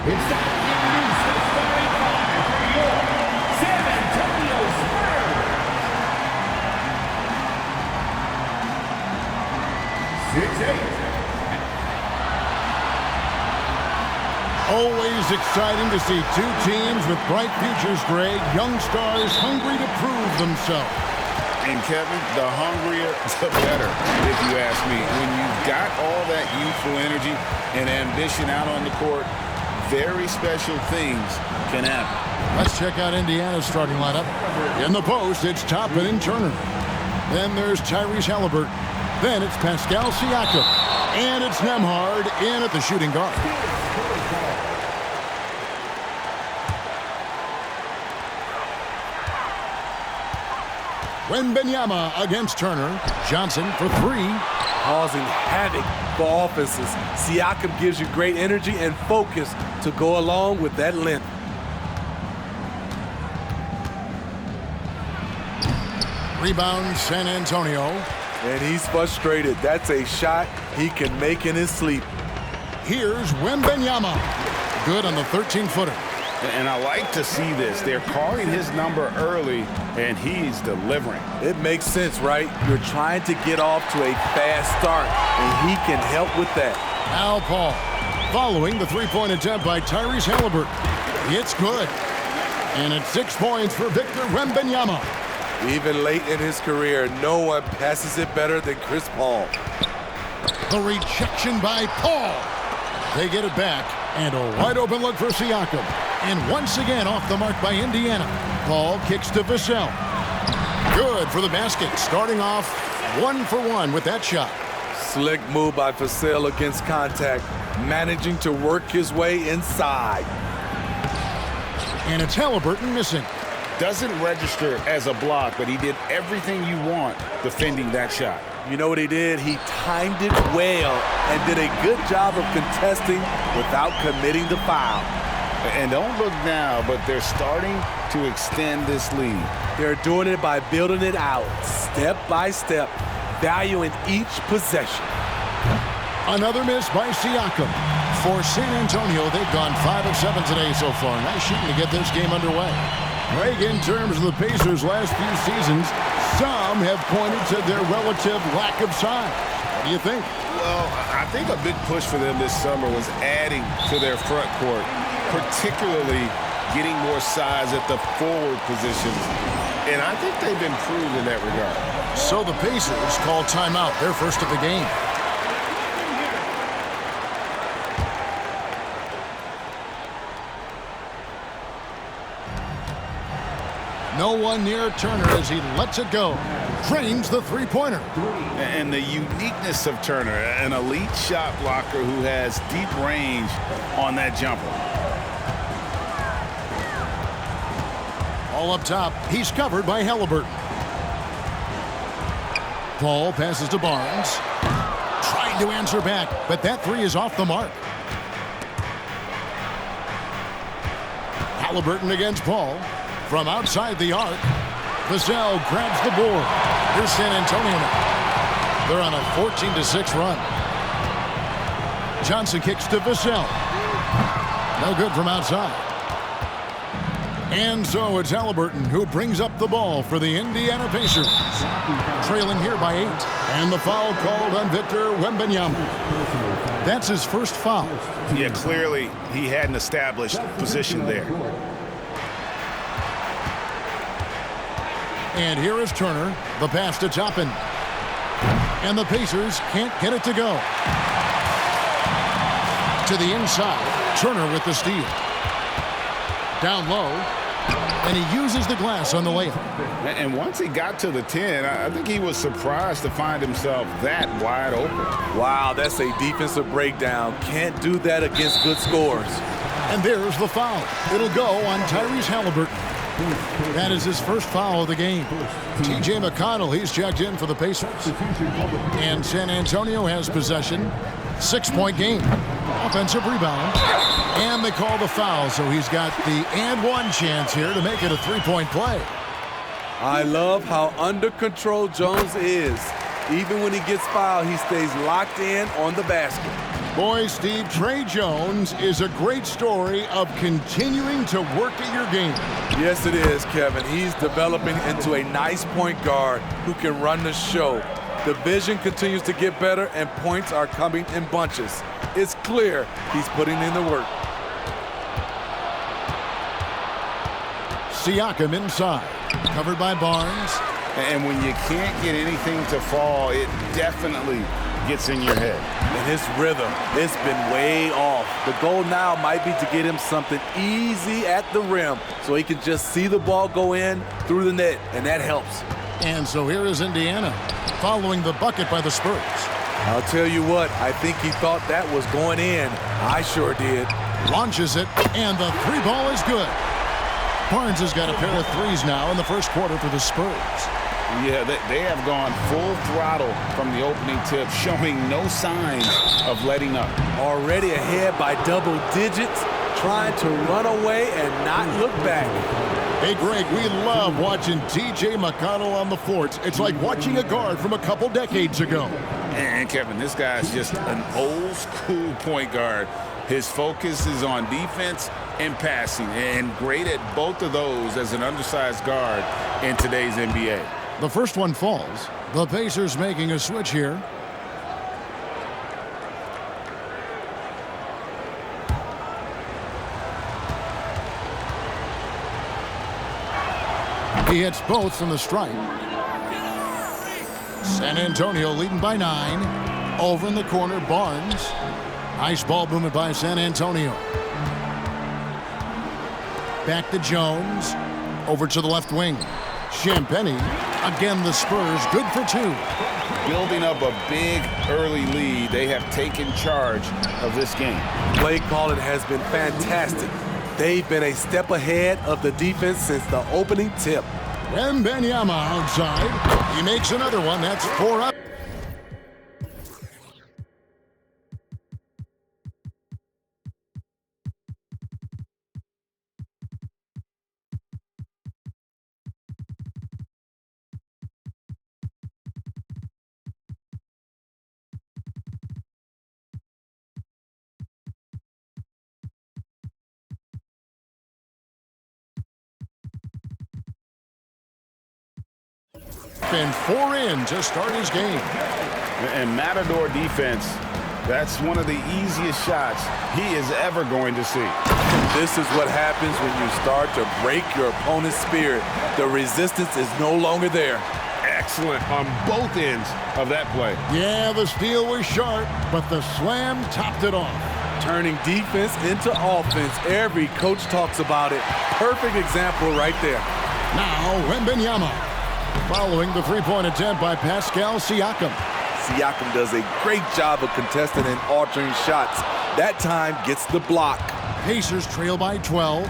It's time to introduce the starting five for your San Antonio Spurs. 6'8". Always exciting to see two teams with bright futures, Greg. Young stars hungry to prove themselves. And Kevin, the hungrier, the better, if you ask me. When you've got all that youthful energy and ambition out on the court, very special things can happen. Let's check out Indiana's starting lineup. In the post, it's Toppin and Turner. Then there's Tyrese Halliburton. Then it's Pascal Siakam. And it's Nembhard in at the shooting guard. Wembanyama against Turner. Johnson for three. Causing havoc for offenses. Siakam gives you great energy and focus to go along with that length. Rebound San Antonio. And he's frustrated. That's a shot he can make in his sleep. Here's Wembanyama. Good on the 13-footer. And I like to see this. They're calling his number early, and he's delivering. It makes sense, right? You're trying to get off to a fast start, and he can help with that. Now Paul, following the three-point attempt by Tyrese Halliburton. It's good. And it's 6 points for Victor Wembanyama. Even late in his career, no one passes it better than Chris Paul. The rejection by Paul. They get it back, and a wide-open look for Siakam. And once again off the mark by Indiana. Paul kicks to Vassell. Good for the basket, starting off 1 for 1 with that shot. Slick move by Vassell against contact, managing to work his way inside. And it's Halliburton missing. Doesn't register as a block, but he did everything you want defending that shot. You know what he did? He timed it well and did a good job of contesting without committing the foul. And don't look now, but they're starting to extend this lead. They're doing it by building it out, step by step, valuing each possession. Another miss by Siakam. For San Antonio, they've gone 5 of 7 today so far. Nice shooting to get this game underway. Greg, in terms of the Pacers' last few seasons, some have pointed to their relative lack of size. What do you think? Well, I think a big push for them this summer was adding to their front court, particularly getting more size at the forward positions. And I think they've improved in that regard. So the Pacers call timeout, their first of the game. No one near Turner as he lets it go. Drains the three-pointer. And the uniqueness of Turner, an elite shot blocker who has deep range on that jumper. All up top, he's covered by Halliburton. Paul passes to Barnes. Trying to answer back, but that three is off the mark. Halliburton against Paul. From outside the arc, Vassell grabs the board. Here's San Antonio now. They're on a 14-6 run. Johnson kicks to Vassell. No good from outside. And so it's Halliburton who brings up the ball for the Indiana Pacers. Trailing here by 8. And the foul called on Victor Wembanyama. That's his first foul. Yeah, clearly he had an established position there. And here is Turner, the pass to Toppin. And the Pacers can't get it to go. To the inside, Turner with the steal. Down low, and he uses the glass on the layup. And once he got to the 10, I think he was surprised to find himself that wide open. Wow, that's a defensive breakdown. Can't do that against good scores. And there's the foul. It'll go on Tyrese Halliburton. That is his first foul of the game. T.J. McConnell, he's checked in for the Pacers. And San Antonio has possession. 6-point game. Offensive rebound. And they call the foul, so he's got the and one chance here to make it a 3-point play. I love how under control Jones is. Even when he gets fouled, he stays locked in on the basket. Boy, Steve, Trey Jones is a great story of continuing to work at your game. Yes, it is, Kevin. He's developing into a nice point guard who can run the show. The vision continues to get better, and points are coming in bunches. It's clear he's putting in the work. Siakam inside, covered by Barnes. And when you can't get anything to fall, it definitely gets in your head. And his rhythm, it's been way off. The goal now might be to get him something easy at the rim so he can just see the ball go in through the net, and that helps. And so here is Indiana, following the bucket by the Spurs. I'll tell you what, I think he thought that was going in. I sure did. Launches it, and the three ball is good. Barnes has got a pair of threes now in the first quarter for the Spurs. Yeah, they have gone full throttle from the opening tip, showing no signs of letting up. Already ahead by double digits, trying to run away and not look back. Hey, Greg, we love watching T.J. McConnell on the floor. It's like watching a guard from a couple decades ago. And Kevin, this guy's just an old school point guard. His focus is on defense and passing, and great at both of those as an undersized guard in today's NBA. The first one falls. The Pacers making a switch here. He hits both from the stripe. San Antonio leading by 9. Over in the corner, Barnes. Nice ball movement by San Antonio. Back to Jones. Over to the left wing. Champagny. Again, the Spurs good for 2. Building up a big early lead, they have taken charge of this game. Play calling has been fantastic. They've been a step ahead of the defense since the opening tip. Wembanyama outside. He makes another one. That's 4 up. And 4 in to start his game. And Matador defense, that's one of the easiest shots he is ever going to see. This is what happens when you start to break your opponent's spirit. The resistance is no longer there. Excellent on both ends of that play. Yeah, the steal was sharp, but the slam topped it off. Turning defense into offense. Every coach talks about it. Perfect example right there. Now, Wembanyama. Following the three-point attempt by Pascal Siakam. Siakam does a great job of contesting and altering shots. That time gets the block. Pacers trail by 12.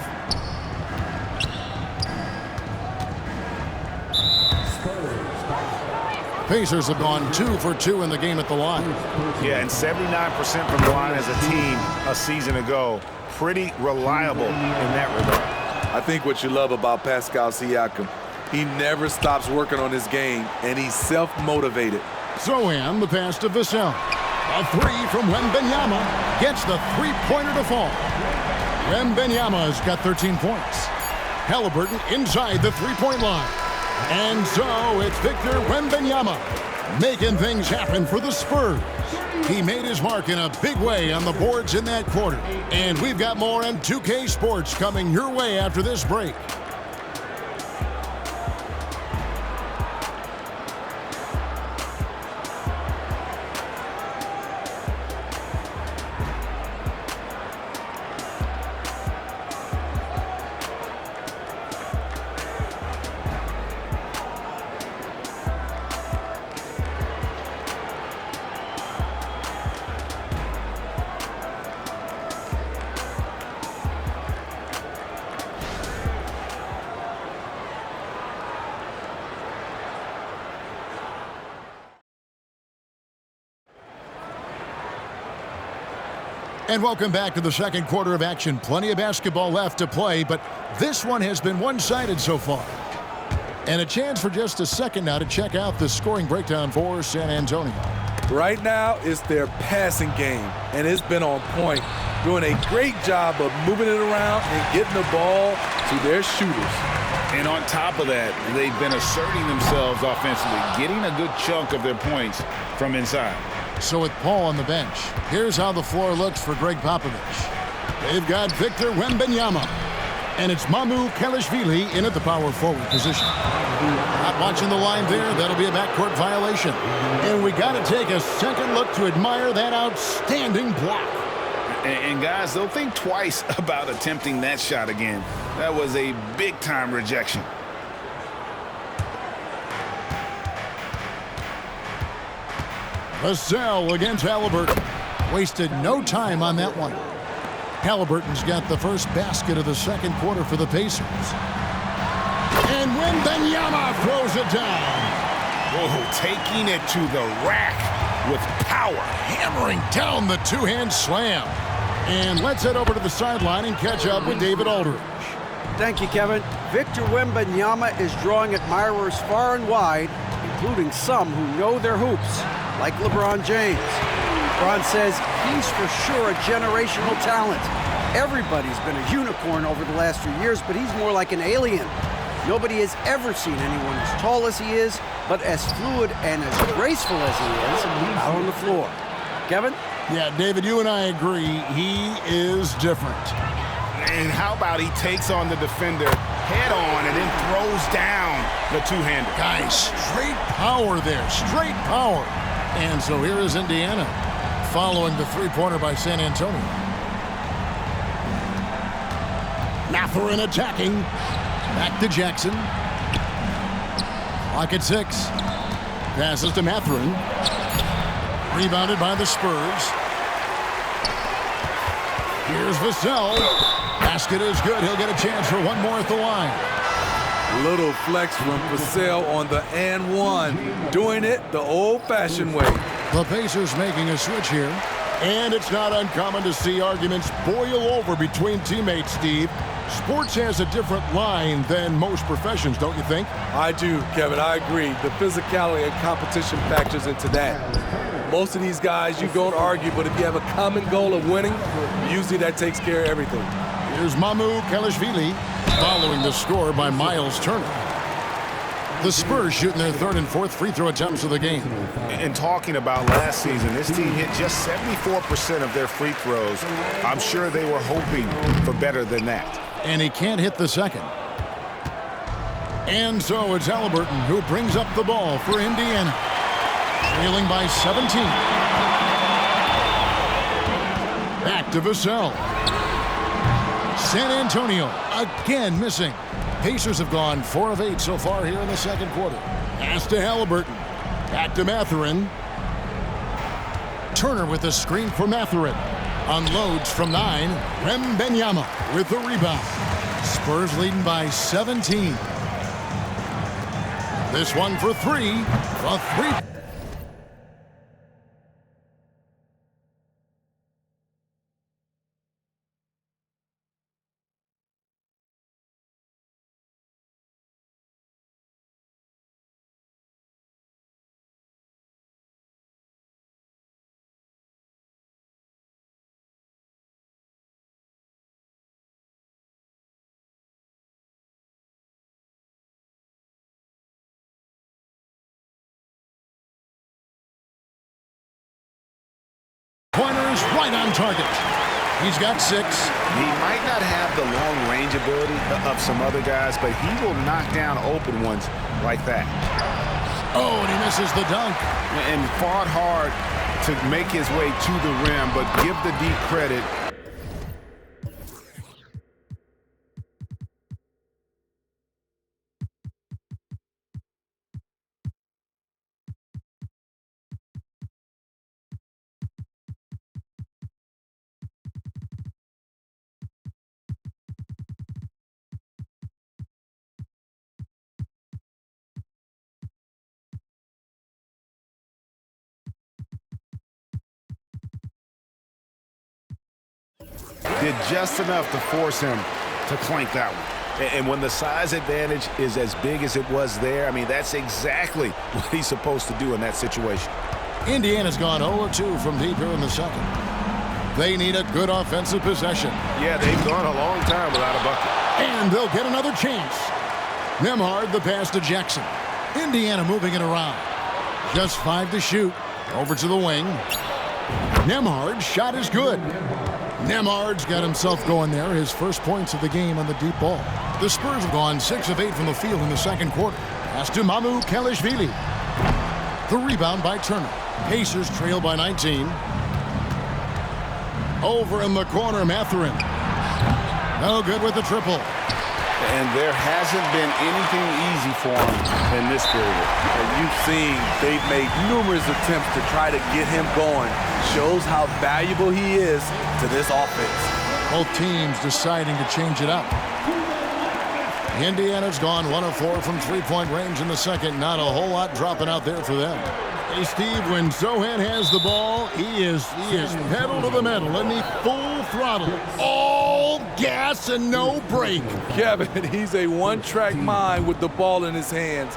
Pacers have gone 2 for 2 in the game at the line. Yeah, and 79% from the line as a team a season ago. Pretty reliable in that regard. I think what you love about Pascal Siakam, he never stops working on his game, and he's self-motivated. Zohan, the pass to Vassell. A 3 from Wembanyama gets the three-pointer to fall. Wembanyama's got 13 points. Halliburton inside the three-point line. And so it's Victor Wembanyama making things happen for the Spurs. He made his mark in a big way on the boards in that quarter. And we've got more on 2K Sports coming your way after this break. And welcome back to the second quarter of action. Plenty of basketball left to play, but this one has been one-sided so far. And a chance for just a second now to check out the scoring breakdown for San Antonio. Right now, it's their passing game, and it's been on point, doing a great job of moving it around and getting the ball to their shooters. And on top of that, they've been asserting themselves offensively, getting a good chunk of their points from inside. So with Paul on the bench, here's how the floor looks for Greg Popovich. They've got Victor Wembanyama, and it's Mamu Kelishvili in at the power forward position. Not watching the line there, that'll be a backcourt violation. And we got to take a second look to admire that outstanding block. And guys, they'll think twice about attempting that shot again. That was a big-time rejection. Vassell against Halliburton. Wasted no time on that one. Halliburton's got the first basket of the second quarter for the Pacers. And Wembanyama throws it down. Whoa, taking it to the rack with power. Hammering down the two-hand slam. And let's head over to the sideline and catch up with David Aldridge. Thank you, Kevin. Victor Wembanyama is drawing admirers far and wide, including some who know their hoops, like LeBron James. LeBron says he's for sure a generational talent. Everybody's been a unicorn over the last few years, but he's more like an alien. Nobody has ever seen anyone as tall as he is, but as fluid and as graceful as he is out on the floor. Kevin? Yeah, David, you and I agree. He is different. And how about he takes on the defender head on and then throws down the two-hander. Guys, straight power there, straight power. And so here is Indiana following the three-pointer by San Antonio. Mathurin attacking. Back to Jackson. Clock at 6. Passes to Mathurin. Rebounded by the Spurs. Here's Vassell. Basket is good. He'll get a chance for one more at the line. Little flex from Vassell on the and one. Doing it the old-fashioned way. The Pacers making a switch here. And it's not uncommon to see arguments boil over between teammates, Steve. Sports has a different line than most professions, don't you think? I do, Kevin. I agree. The physicality and competition factors into that. Most of these guys, you don't argue, but if you have a common goal of winning, usually that takes care of everything. Here's Mamu Kelishvili following the score by Miles Turner. The Spurs shooting their third and fourth free throw attempts of the game. And talking about last season, this team hit just 74% of their free throws. I'm sure they were hoping for better than that. And he can't hit the second. And so it's Halliburton who brings up the ball for Indiana. Trailing by 17. Back to Vassell. San Antonio again missing. Pacers have gone 4 of 8 so far here in the second quarter. Pass to Halliburton. Back to Mathurin. Turner with the screen for Mathurin. Unloads from 9. Wembanyama with the rebound. Spurs leading by 17. This one for 3. The three. Pointers right on target. He's got 6. He might not have the long range ability of some other guys, but he will knock down open ones like that. Oh, and he misses the dunk. And fought hard to make his way to the rim, but give the D credit. Did just enough to force him to clank that one. And when the size advantage is as big as it was there, I mean, that's exactly what he's supposed to do in that situation. Indiana's gone 0-2 from deep here in the second. They need a good offensive possession. Yeah, they've gone a long time without a bucket. And they'll get another chance. Nembhard the pass to Jackson. Indiana moving it around. Just 5 to shoot. Over to the wing. Nembhard's shot is good. Nembhard's got himself going there. His first points of the game on the deep ball. The Spurs have gone 6 of 8 from the field in the second quarter. Pass to Mamu Kelishvili. The rebound by Turner. Pacers trail by 19. Over in the corner, Mathurin. No good with the triple. And there hasn't been anything easy for him in this period. And you've seen they've made numerous attempts to try to get him going. Shows how valuable he is to this offense. Both teams deciding to change it up. Indiana's gone 1 of 4 from three-point range in the second. Not a whole lot dropping out there for them. Hey, Steve, when Sochan has the ball, he is pedal to the metal, and he full throttle. All gas and no brake. Kevin, he's a one-track mind with the ball in his hands.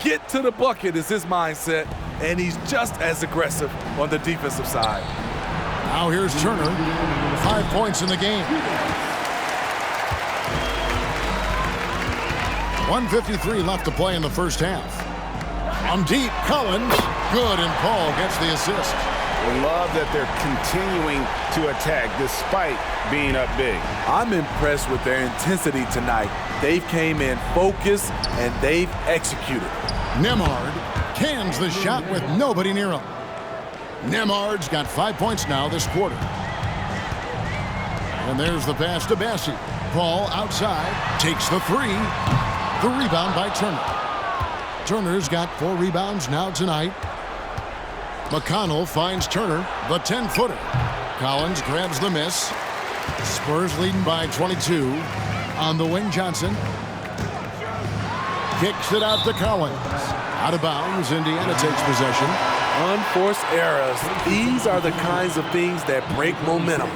Get to the bucket is his mindset, and he's just as aggressive on the defensive side. Now here's Turner. 5 points in the game. 1:53 left to play in the first half. On deep, Collins. Good, and Paul gets the assist. Love that they're continuing to attack despite being up big. I'm impressed with their intensity tonight. They've came in focused, and they've executed. Nembhard cans the shot with nobody near him. Nembhard's got 5 points now this quarter. And there's the pass to Bassey. Paul outside, takes the three. The rebound by Turner. Turner's got 4 rebounds now tonight. McConnell finds Turner, the 10-footer. Collins grabs the miss. Spurs leading by 22. On the wing, Johnson. Kicks it out to Collins. Out of bounds, Indiana takes possession. Unforced errors. These are the kinds of things that break momentum.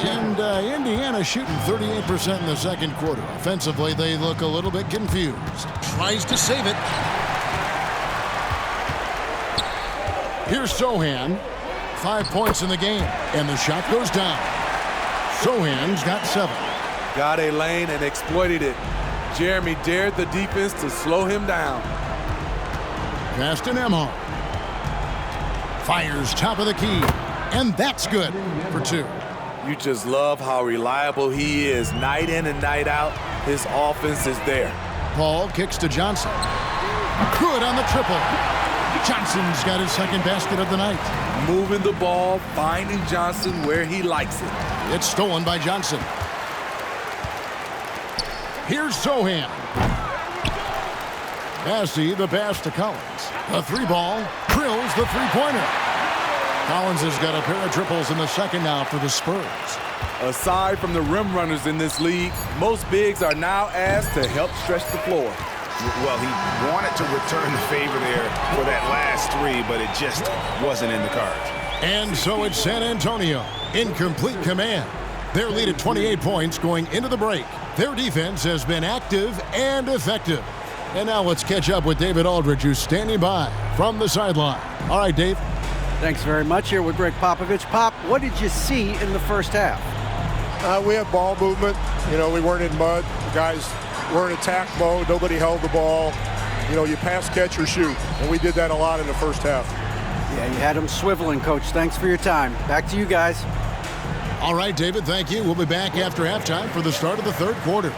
And Indiana shooting 38% in the second quarter. Offensively, they look a little bit confused. Tries to save it. Here's Sochan. 5 points in the game. And the shot goes down. Sochan's got 7. Got a lane and exploited it. Jeremy dared the defense to slow him down. Pass to Nembhard. Fires top of the key. And that's good for 2. You just love how reliable he is. Night in and night out, his offense is there. Paul kicks to Johnson. Good on the triple. Johnson's got his second basket of the night. Moving the ball, finding Johnson where he likes it. It's stolen by Johnson. Here's Sochan. Bassey, the pass to Collins. The 3-ball drills the 3-pointer. Collins has got a pair of triples in the second now for the Spurs. Aside from the rim runners in this league, most bigs are now asked to help stretch the floor. Well, he wanted to return the favor there for that last 3, but it just wasn't in the cards. And so it's San Antonio in complete command. Their lead at 28 points going into the break. Their defense has been active and effective. And now let's catch up with David Aldridge, who's standing by from the sideline. All right, Dave. Thanks very much. Here with Greg Popovich. Pop, what did you see in the first half? We had ball movement. You know, we weren't in mud. The guys were in attack mode. Nobody held the ball. You know, you pass, catch, or shoot. And we did that a lot in the first half. Yeah, you had them swiveling, Coach. Thanks for your time. Back to you guys. All right, David, thank you. We'll be back after halftime for the start of the third quarter.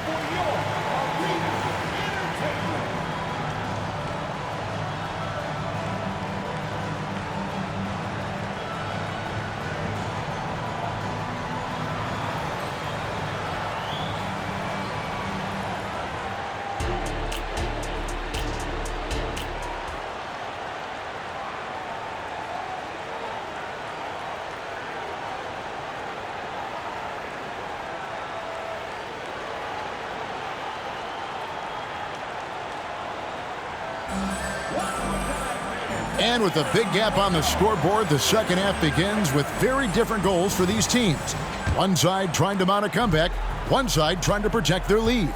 And with a big gap on the scoreboard, the second half begins with very different goals for these teams. One side trying to mount a comeback, one side trying to protect their lead.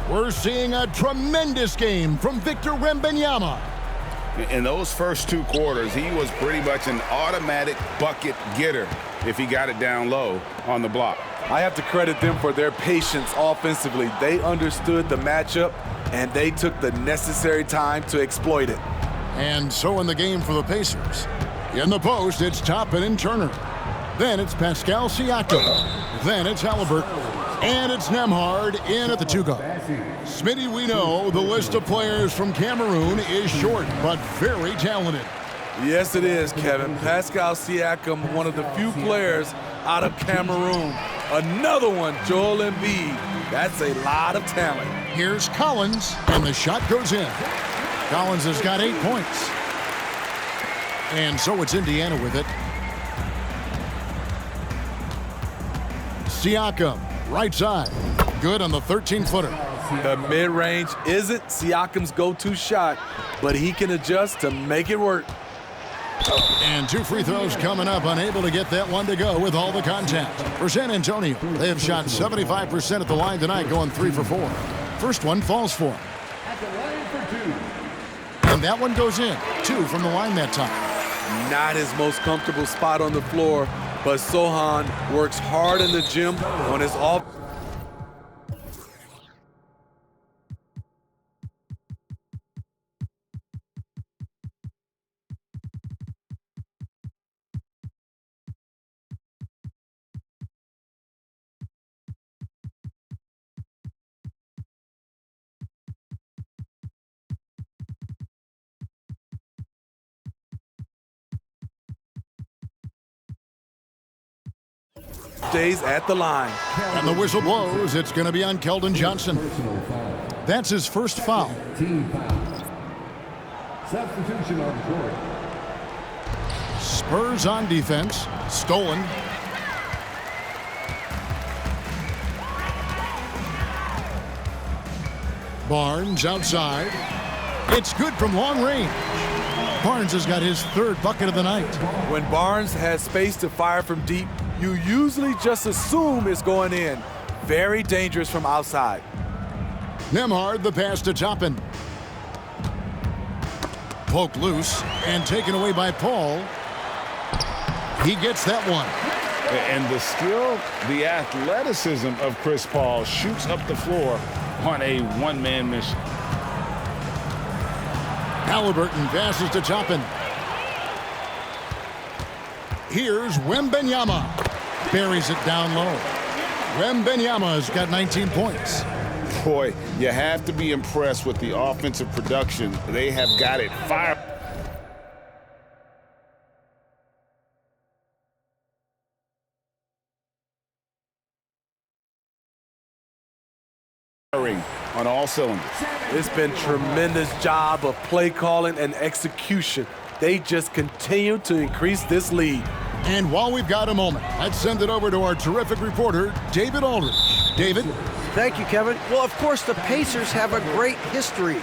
We're seeing a tremendous game from Victor Wembanyama. In those first 2 quarters, he was pretty much an automatic bucket getter if he got it down low on the block. I have to credit them for their patience offensively. They understood the matchup, and they took the necessary time to exploit it. And so in the game for the Pacers. In the post, it's Toppin and Turner. Then it's Pascal Siakam. Then it's Halliburton. And it's Nembhard in at the 2 guard. Smitty, we know the list of players from Cameroon is short, but very talented. Yes, it is, Kevin. Pascal Siakam, one of the few players out of Cameroon. Another one, Joel Embiid. That's a lot of talent. Here's Collins, and the shot goes in. Collins has got 8 points. And so it's Indiana with it. Siakam, right side. Good on the 13-footer. The mid-range isn't Siakam's go-to shot, but he can adjust to make it work. And 2 free throws coming up, unable to get that one to go with all the contact. For San Antonio, they have shot 75% at the line tonight, going 3 for 4. First one falls for him. At the line for 2. And that one goes in. 2 from the line that time. Not his most comfortable spot on the floor, but Sohan works hard in the gym on his off. Stays at the line. And the whistle blows. It's going to be on Keldon Johnson. That's his first foul. Team foul. Substitution on court. Spurs on defense. Stolen. Barnes outside. It's good from long range. Barnes has got his 3rd bucket of the night. When Barnes has space to fire from deep, you usually just assume it's going in. Very dangerous from outside. Nembhard, the pass to Toppin. Poked loose and taken away by Paul. He gets that one. And the skill, the athleticism of Chris Paul shoots up the floor on a one-man mission. Halliburton passes to Toppin. Here's Wembanyama. Buries it down low. Wembanyama's got 19 points. Boy, you have to be impressed with the offensive production. They have got it fired. On all cylinders. It's been tremendous job of play calling and execution. They just continue to increase this lead. And while we've got a moment, let's send it over to our terrific reporter, David Aldridge. David? Thank you, Kevin. Well, of course, the Pacers have a great history,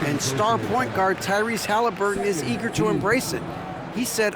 and star point guard Tyrese Halliburton is eager to embrace it. He said,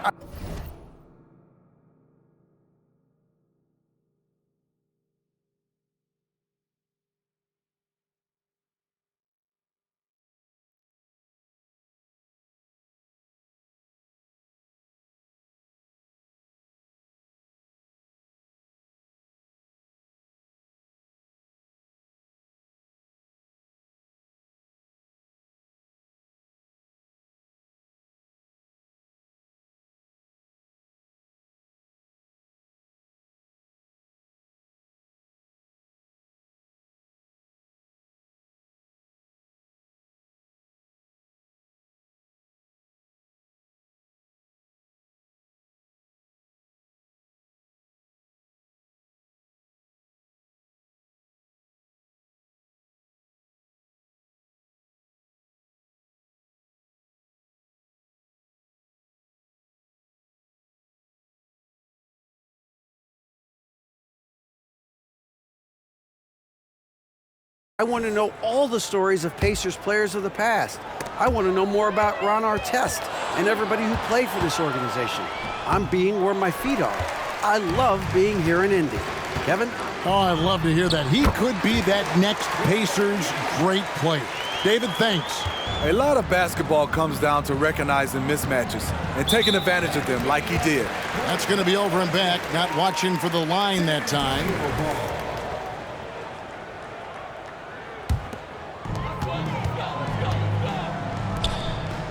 I want to know all the stories of Pacers players of the past. I want to know more about Ron Artest and everybody who played for this organization. I'm being where my feet are. I love being here in Indy. Kevin? Oh, I'd love to hear that. He could be that next Pacers great player. David, thanks. A lot of basketball comes down to recognizing mismatches and taking advantage of them like he did. That's going to be over and back. Not watching for the line that time.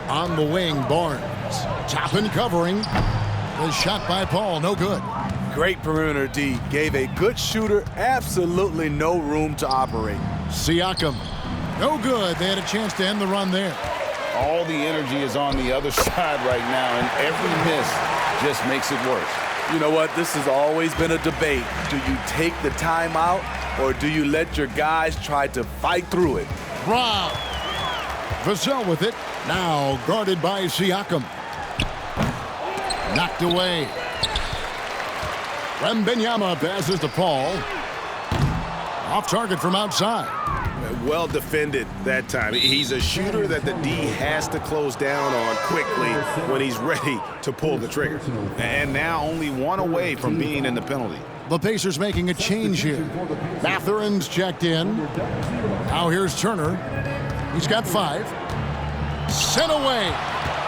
On the wing, Barnes. Top and covering. The shot by Paul, no good. Great perimeter D. Gave a good shooter absolutely no room to operate. Siakam, no good. They had a chance to end the run there. All the energy is on the other side right now, and every miss just makes it worse. You know what? This has always been a debate. Do you take the timeout, or do you let your guys try to fight through it? Brown. Vassell with it. Now guarded by Siakam. Knocked away. Wembanyama passes to Paul. Off target from outside. Well defended that time. He's a shooter that the D has to close down on quickly when he's ready to pull the trigger. And now only one away from being in the penalty. The Pacers making a change here. Mathurin's checked in. Now here's Turner. He's got 5. Sent away.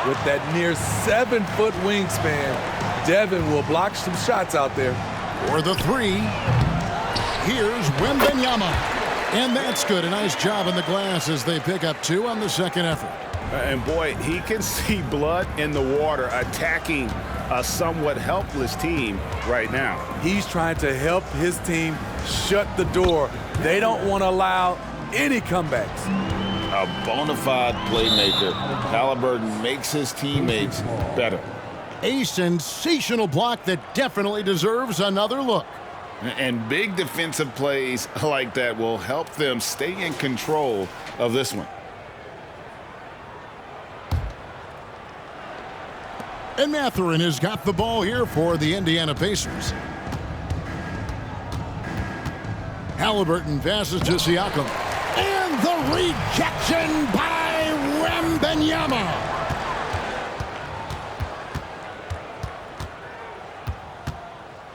With that near 7-foot wingspan, Devin will block some shots out there. For the 3. Here's Wembanyama. And that's good. A nice job in the glass as they pick up 2 on the second effort. And boy, he can see blood in the water attacking a somewhat helpless team right now. He's trying to help his team shut the door. They don't want to allow any comebacks. A bona fide playmaker. Halliburton makes his teammates better. A sensational block that definitely deserves another look. And big defensive plays like that will help them stay in control of this one. And Mathurin has got the ball here for the Indiana Pacers. Halliburton passes to Siakam. And the rejection by Wembanyama.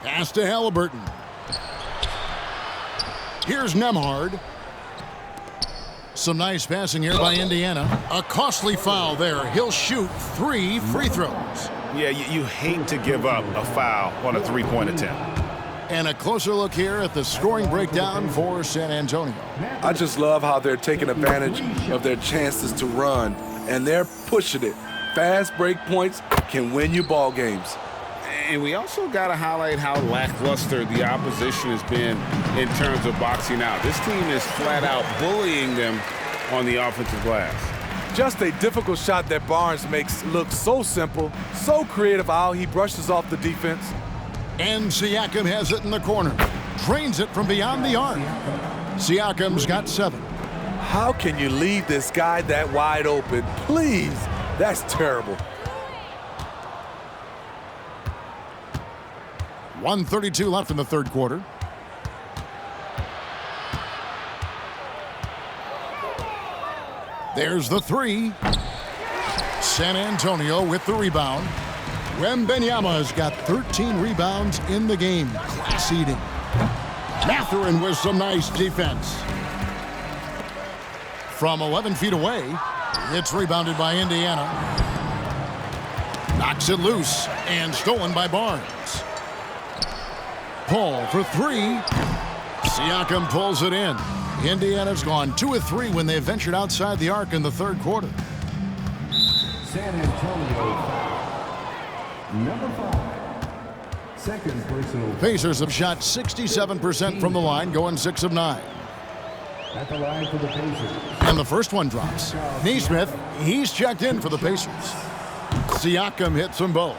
Pass to Halliburton. Here's Nembhard. Some nice passing here by Indiana. A costly foul there. He'll shoot 3 free throws. Yeah, you hate to give up a foul on a three-point attempt. And a closer look here at the scoring breakdown for San Antonio. I just love how they're taking advantage of their chances to run, and they're pushing it. Fast break points can win you ball games. And we also got to highlight how lackluster the opposition has been in terms of boxing out. This team is flat out bullying them on the offensive glass. Just a difficult shot that Barnes makes look so simple, so creative how he brushes off the defense. And Siakam has it in the corner. Drains it from beyond the arc. Siakam's got 7. How can you leave this guy that wide open? Please, that's terrible. 1:32 left in the third quarter. There's the 3. San Antonio with the rebound. Wembanyama has got 13 rebounds in the game. Class eating. Mathurin with some nice defense. From 11 feet away, it's rebounded by Indiana. Knocks it loose and stolen by Barnes. Paul for 3. Siakam pulls it in. Indiana's gone 2 of 3 when they ventured outside the arc in the third quarter. San Antonio, number 5. Second personal. Pacers have shot 67% from the line, going 6 of 9. At the line for the Pacers. And the first one drops. Nesmith, he's checked in for the Pacers. Siakam hits them both.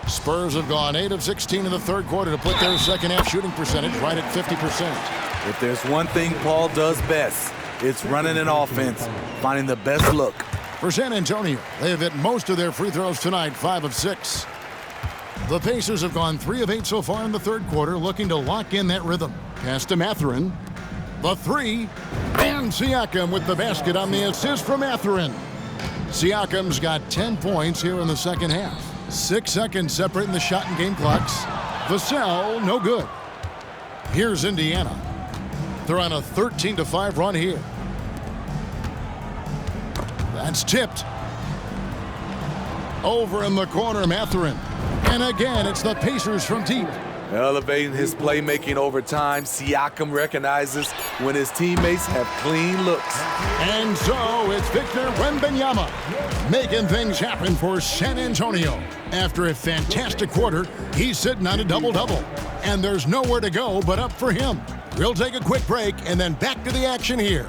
Spurs have gone 8 of 16 in the third quarter to put their second half shooting percentage right at 50%. If there's one thing Paul does best, it's running an offense, finding the best look. For San Antonio, they have hit most of their free throws tonight, 5 of 6. The Pacers have gone 3 of 8 so far in the third quarter, looking to lock in that rhythm. Pass to Mathurin. The 3. And Siakam with the basket on the assist from Mathurin. Siakam's got 10 points here in the second half. 6 seconds separating the shot and game clocks. Vassell, no good. Here's Indiana. They're on a 13-5 run here. That's tipped. Over in the corner, Mathurin. And again, it's the Pacers from deep. Elevating his playmaking over time, Siakam recognizes when his teammates have clean looks. And so it's Victor Wembanyama making things happen for San Antonio. After a fantastic quarter, he's sitting on a double-double. And there's nowhere to go but up for him. We'll take a quick break and then back to the action here.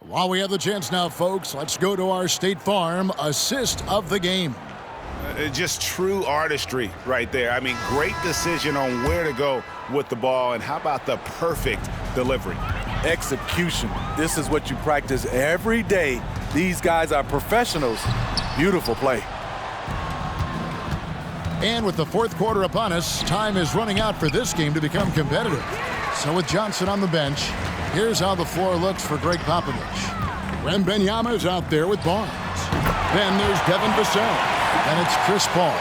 While we have the chance now, folks, let's go to our State Farm assist of the game. Just true artistry right there. I mean, great decision on where to go with the ball, and how about the perfect delivery? Execution. This is what you practice every day. These guys are professionals. Beautiful play. And with the fourth quarter upon us, time is running out for this game to become competitive. So with Johnson on the bench, here's how the floor looks for Greg Popovich. Wembanyama's out there with Barnes. Then there's Devin Vassell. And it's Chris Paul.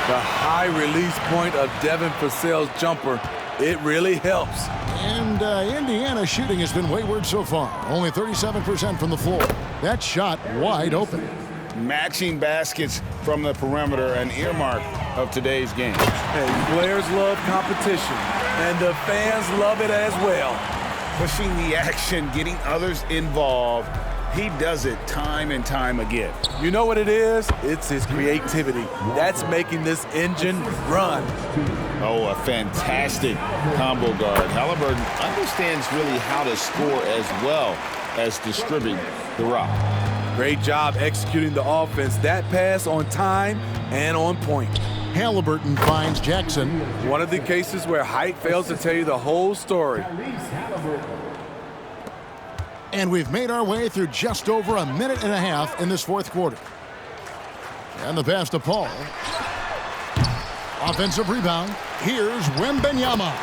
The high release point of Devin Vassell's jumper, it really helps. And Indiana's shooting has been wayward so far. Only 37% from the floor. That shot wide open. Matching baskets from the perimeter, an earmark of today's game. Hey, players love competition, and the fans love it as well. Pushing the action, getting others involved. He does it time and time again. You know what it is? It's his creativity. That's making this engine run. Oh, a fantastic combo guard. Halliburton understands really how to score as well as distribute the rock. Great job executing the offense. That pass on time and on point. Halliburton finds Jackson. One of the cases where height fails to tell you the whole story. And we've made our way through just over a minute and a half in this fourth quarter. And the pass to Paul. Offensive rebound. Here's Wembanyama.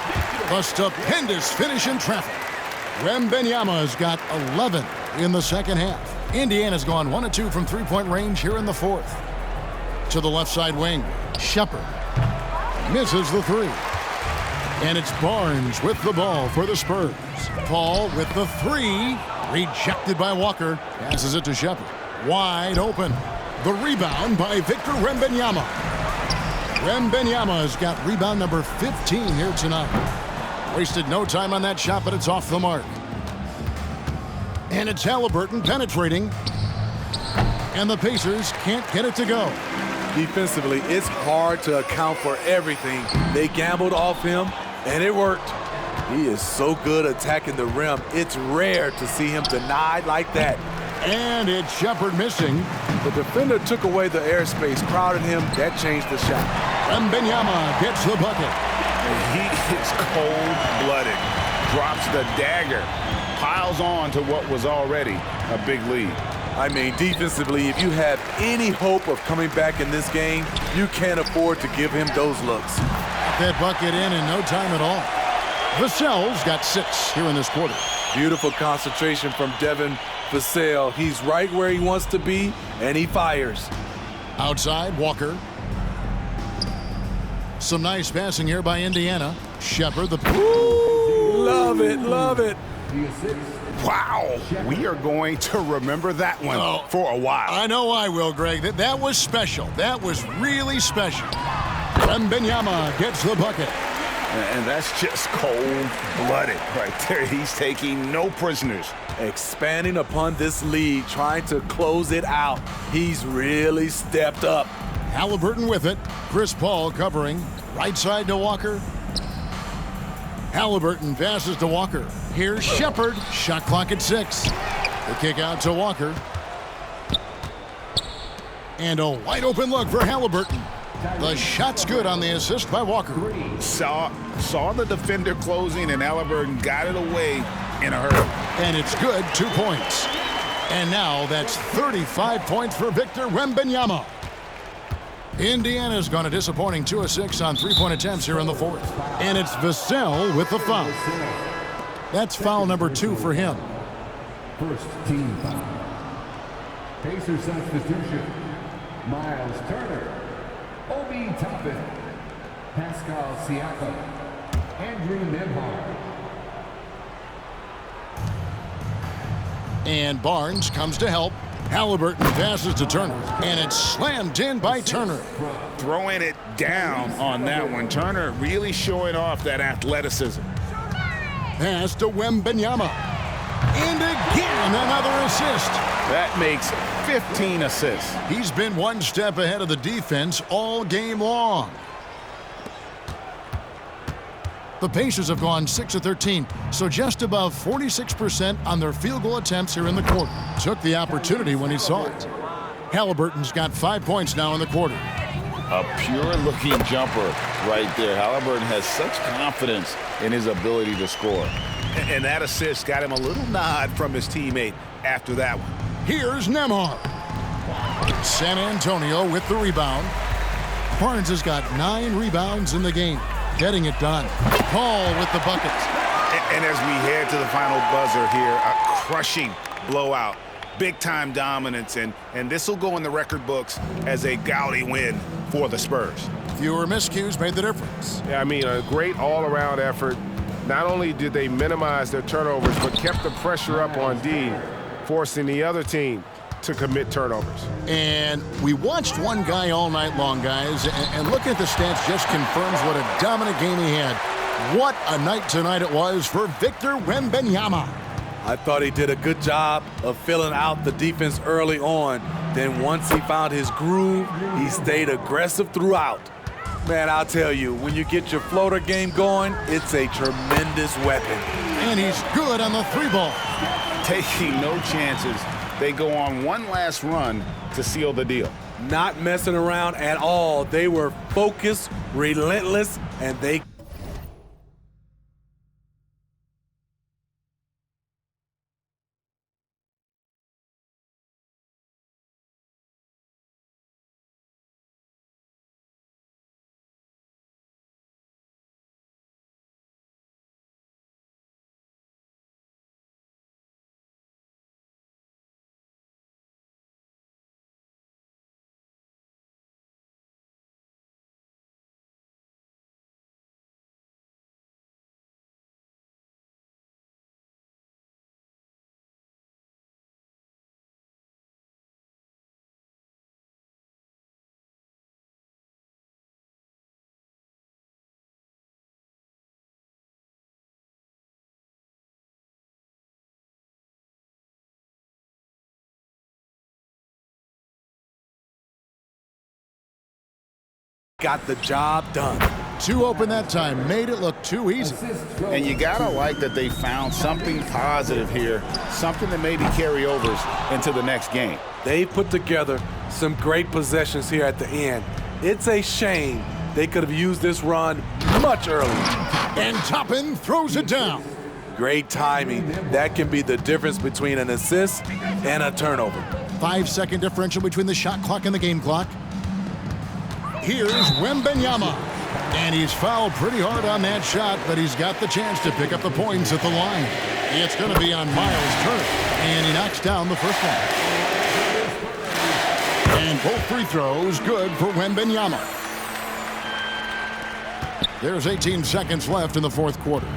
A stupendous finish in traffic. Wembanyama's got 11 in the second half. Indiana's gone 1 of 2 from three-point range here in the fourth. To the left side wing. Shepherd misses the three. And it's Barnes with the ball for the Spurs. Paul with the three. Rejected by Walker. Passes it to Shepherd. Wide open. The rebound by Victor Wembanyama. Wembanyama's got rebound number 15 here tonight. Wasted no time on that shot, but it's off the mark. And it's Halliburton penetrating. And the Pacers can't get it to go. Defensively, it's hard to account for everything. They gambled off him, and it worked. He is so good attacking the rim. It's rare to see him denied like that. And it's Shepherd missing. The defender took away the airspace, crowded him. That changed the shot. Wembanyama gets the bucket. And he is cold-blooded. Drops the dagger. Piles on to what was already a big lead. I mean, defensively, if you have any hope of coming back in this game, you can't afford to give him those looks. That bucket in no time at all. Vassell's got 6 here in this quarter. Beautiful concentration from Devin Vassell. He's right where he wants to be, and he fires. Outside, Walker. Some nice passing here by Indiana. Shepherd, the... Ooh, love it, love it. Wow, we are going to remember that one for a while. I know I will, Greg. That was special. That was really special. Wembanyama gets the bucket. And that's just cold-blooded right there. He's taking no prisoners. Expanding upon this lead, trying to close it out. He's really stepped up. Halliburton with it. Chris Paul covering. Right side to Walker. Halliburton passes to Walker. Here's Shepherd. Shot clock at 6. The kick out to Walker. And a wide open look for Halliburton. The shot's good on the assist by Walker. Saw the defender closing, and Halliburton got it away in a hurry. And it's good, 2 points. And now that's 35 points for Victor Wembanyama. Indiana's gone a disappointing 2 of 6 on three-point attempts here in the fourth. And it's Vassell with the foul. That's foul number 2 for him. First team foul. Pacers substitution. Miles Turner. Obi Toppin. Pascal Siakam. Andrew Nembhard. And Barnes comes to help. Halliburton passes to Turner, and it's slammed in by Turner. Throwing it down on that one. Turner really showing off that athleticism. Pass to Wembanyama. And again, another assist. That makes 15 assists. He's been one step ahead of the defense all game long. The Pacers have gone 6 of 13, so just above 46% on their field goal attempts here in the quarter. Took the opportunity when he saw it. Halliburton's got 5 points now in the quarter. A pure-looking jumper right there. Halliburton has such confidence in his ability to score. And that assist got him a little nod from his teammate after that one. Here's Nembhard. San Antonio with the rebound. Barnes has got 9 rebounds in the game. Getting it done. Paul with the buckets. And as we head to the final buzzer here, a crushing blowout. Big-time dominance, and this will go in the record books as a gaudy win for the Spurs. Fewer miscues made the difference. Yeah, I mean, a great all-around effort. Not only did they minimize their turnovers, but kept the pressure up on D, forcing the other team to commit turnovers. And we watched one guy all night long, guys, and looking at the stats just confirms what a dominant game he had. What a night tonight it was for Victor Wembanyama. I thought he did a good job of filling out the defense early on. Then once he found his groove, he stayed aggressive throughout. Man, I'll tell you, when you get your floater game going, it's a tremendous weapon. And he's good on the 3-ball. Taking no chances. They go on one last run to seal the deal. Not messing around at all. They were focused, relentless, and they got the job done. 2 open that time, made it look too easy. And you gotta like that they found something positive here, something that maybe carry overs into the next game. They put together some great possessions here at the end. It's a shame they could have used this run much earlier. And Toppin throws it down. Great timing. That can be the difference between an assist and a turnover. 5-second differential between the shot clock and the game clock. Here's Wembanyama. And he's fouled pretty hard on that shot, but he's got the chance to pick up the points at the line. It's going to be on Miles Turner, and he knocks down the first one. And both free throws good for Wembanyama. There's 18 seconds left in the fourth quarter.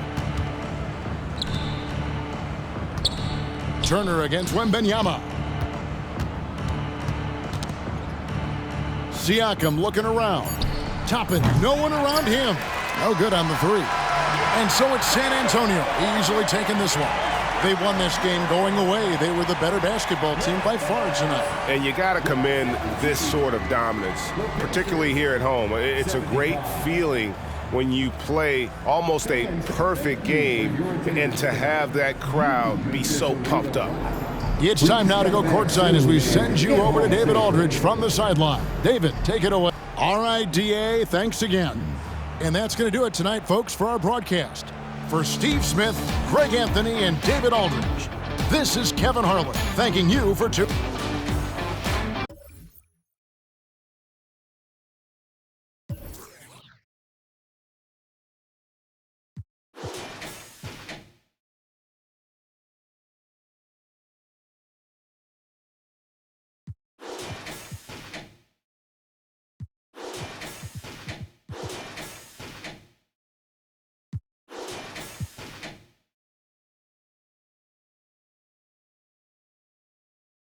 Turner against Wembanyama. Siakam looking around. Toppin, no one around him. No good on the 3. And so it's San Antonio easily taking this one. They won this game going away. They were the better basketball team by far tonight. And you got to commend this sort of dominance, particularly here at home. It's a great feeling when you play almost a perfect game and to have that crowd be so pumped up. It's time now to go courtside as we send you over to David Aldridge from the sideline. David, take it away. All right, DA, thanks again. And that's going to do it tonight, folks, for our broadcast. For Steve Smith, Greg Anthony, and David Aldridge, this is Kevin Harlan thanking you for tuning.